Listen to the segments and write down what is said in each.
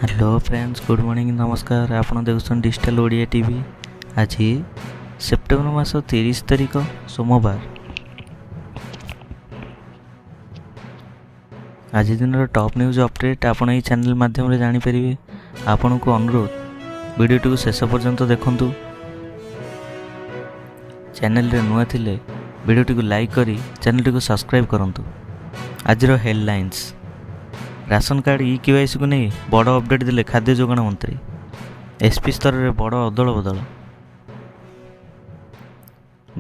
Hello friends, good morning, नमस्कार। आप देखुन डिजिटल ओडिया टीवी। आज सेप्टेम्बर मास 30 तारिख सोमवार। आज दिन टॉप न्यूज अपडेट आपण ये चैनल माध्यम जानीपर। आपण को अनुरोध वीडियो टी शेष पर्यंत देखु। चैनल नुआ थिले वीडियो टी लाइक करी चैनल टी सब्सक्राइब करूँ। आज हेडलाइंस। राशन कार्ड ई-केवाईसी को नहीं बड़ अपडेट देले खाद्य जोगाण मंत्री। एसपी स्तर में बड़ अदल बदल।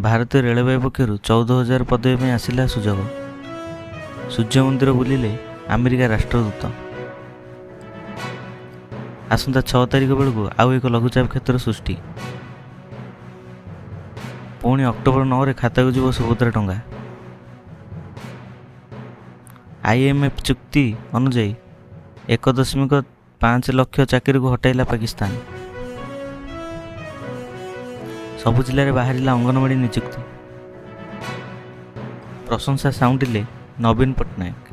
भारतीय रेलवे पक्षर 14,000 पदवी में आसिला सुजोग। सूर्य मंदिर बुलिले अमेरिका राष्ट्रदूत। आसंता 6 तारिख बेलू आउ एक लघुचाप क्षेत्र सृष्टि। पुणी अक्टोबर 9 खाता को जीव सुभद्रा टंका। IMF चुक्ति अनुजाई 1.5 लाख चाकरी को हटाइला पाकिस्तान। सबु जिले में बाहरिला अंगनवाड़ी नियुक्ति। प्रशंसा साउंडिले नवीन पट्टनायक।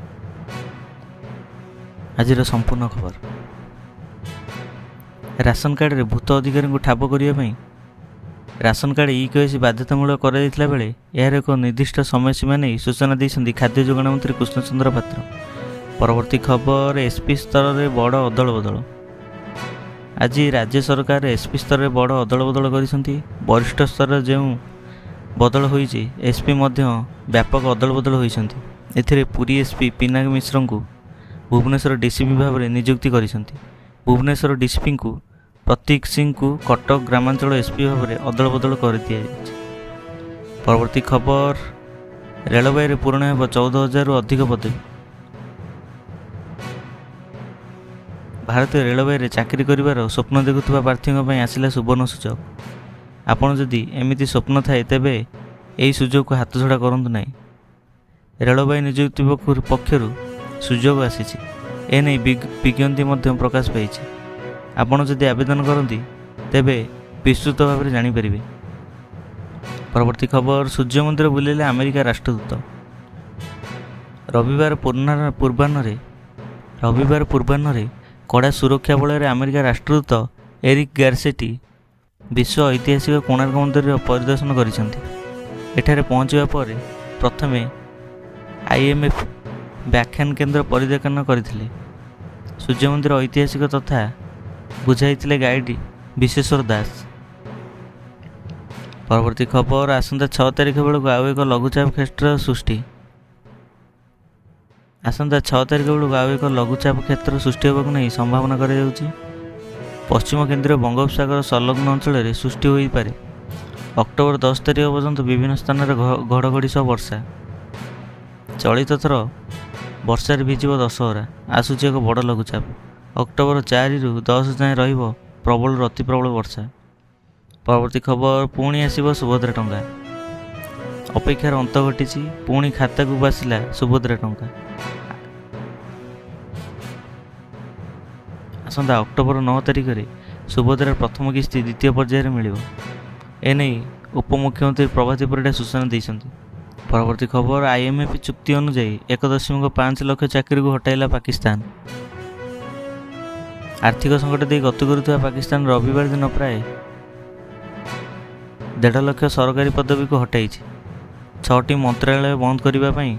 आज संपूर्ण खबर। राशन कार्ड रे भूत अधिकारी को ठाब करने राशन कार्ड ई-केवाईसी बाध्यतामूलक कर बेले यार एक निर्दिष्ट समय सीमा नहीं सूचना देते खाद्य जोगाण मंत्री कृष्णचंद्र पात्र। परवर्ती खबर। एसपी स्तर में बड़ अदल बदल। आज राज्य सरकार एसपी स्तर में बड़ अदल बदल कर वरिष्ठ स्तर जो बदल होती एसपी व्यापक अदल बदल होती। पुरी एसपी पिनाक मिश्र को भुवनेश्वर डीसीपी भाव में नियुक्ति कर भुवनेश्वर डीसीपी को प्रतीक सिंह को कटक ग्रामांचल एसपी भाव में अदल बदल कर दिया। परवर्ती खबर। रेलवे पूर्ण हो 14,000 अधिक पदवी। भारतीय रेलवे चाकरी कर स्वप्न देखुवा प्रार्थी आसिला सुवर्ण सुजोग। आपड़ जदि एमती स्वप्न थाए तेबे यही सुजोग को हाथ छड़ा करूँ ना। रेलवे नियुक्ति पक्षर सुजोग आसी एने विज्ञप्ति प्रकाश पाई। आपण जदि आवेदन करती तेबे विस्तृत भाव में जानीपर। परवर्ती खबर। सूर्य मंदिर बुलिले अमेरिका राष्ट्रदूत। रविवार पूर्वाह्न कड़ा सुरक्षा बल अमेरिका राष्ट्रदूत एरिक गार्सेटी विश्व ऐतिहासिक कोणार्क मंदिर परिदर्शन कर पहुँचवा पर प्रथम IMF व्याख्यान केन्द्र परिदर्शन करते। सूर्य मंदिर ऐतिहासिक तथा बुझाई गाइड विशेश्वर दास। परवर्ती खबर। आसंता 6 तारिख बेलू आउ एक लघुचाप क्षेत्र सृष्टि। आसंता 6 तारिख बेलू आउ एक लघुचाप क्षेत्र सृष्टि होगा नहीं संभावना कर पश्चिम केंद्रीय बंगोपसागर संलग्न अंचल सृष्टि हो पारे। अक्टोबर 10 तारिख पर्यंत विभिन्न स्थान में घड़घड़ी सह वर्षा। चलित थर वर्षार भिजिब दशहरा। आसूची एक बड़ लघुचाप। अक्टोबर 4 रु 10 जाए प्रबल अति प्रबल वर्षा। परवर्ती खबर। पुणी आसब सुभद्रा टंका। अपेक्षार अंत घटी पुणी खाता को बासिला सुभद्रा टंका। आसंता अक्टोबर 9 तारिख में सुभद्रार प्रथम किस्ती द्वितीय पर्यायर मिल एने उपमुख्यमंत्री प्रभाती परिडा सूचना देते। परवर्ती खबर। IMF चुक्ति अनुजाई 1.5 लाख चाकरी को हटाइला पाकिस्तान। आर्थिक संकट दे गति करुवा पाकिस्तान रविवार दिन प्राय 1.5 लाख सरकारी पदवी को हटाई 6टी मंत्रालय बंद करने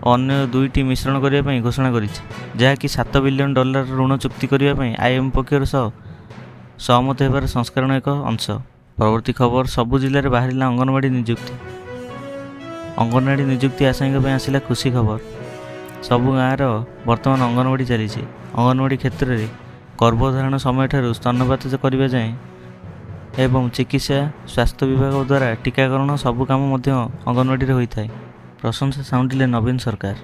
अन्य 2टी मिश्रण करने घोषणा कर जहाँकि $7 बिलियन ऋण चुक्ति करने IMF पक्षर सहमत होबार संस्करण एक अंश। परवर्ती खबर। सबु जिले में बाहरिला अंगनवाड़ी नियुक्ति। अंगनवाड़ी नियुक्ति आशायी आसिला खुशी खबर। सबु गाँव बर्तमान अंगनवाड़ी चली। अंगनवाड़ी क्षेत्र में गर्भधारण समय ठारू स्तनपात करने जाए एवं चिकित्सा स्वास्थ्य विभाग द्वारा टीकाकरण सबु काम अंगनवाड़ी होता है। प्रशंसा साउंडिले नवीन सरकार।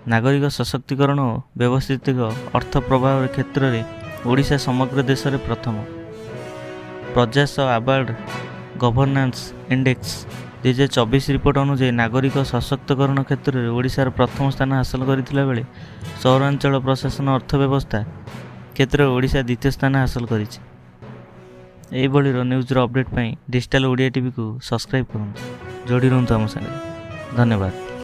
नागरिक सशक्तिकरण और व्यवस्थित अर्थ प्रभाव क्षेत्र में ओडिशा समग्र देश में प्रथम। प्रजास अवार्ड गवर्नेंस इंडेक्स 2024 रिपोर्ट अनुसार नागरिक सशक्तिकरण क्षेत्र में ओडिशार प्रथम स्थान हासिल करथिला बेले सहरांचल प्रशासन अर्थव्यवस्था क्षेत्र में ओडिशा द्वितीय स्थान हासिल करिछि। एही भली न्यूज़ अपडेट पाई डिजिटल ओडिया टीवी को सब्सक्राइब करूँ। जोड़ी रहूँ आम संगे। धन्यवाद।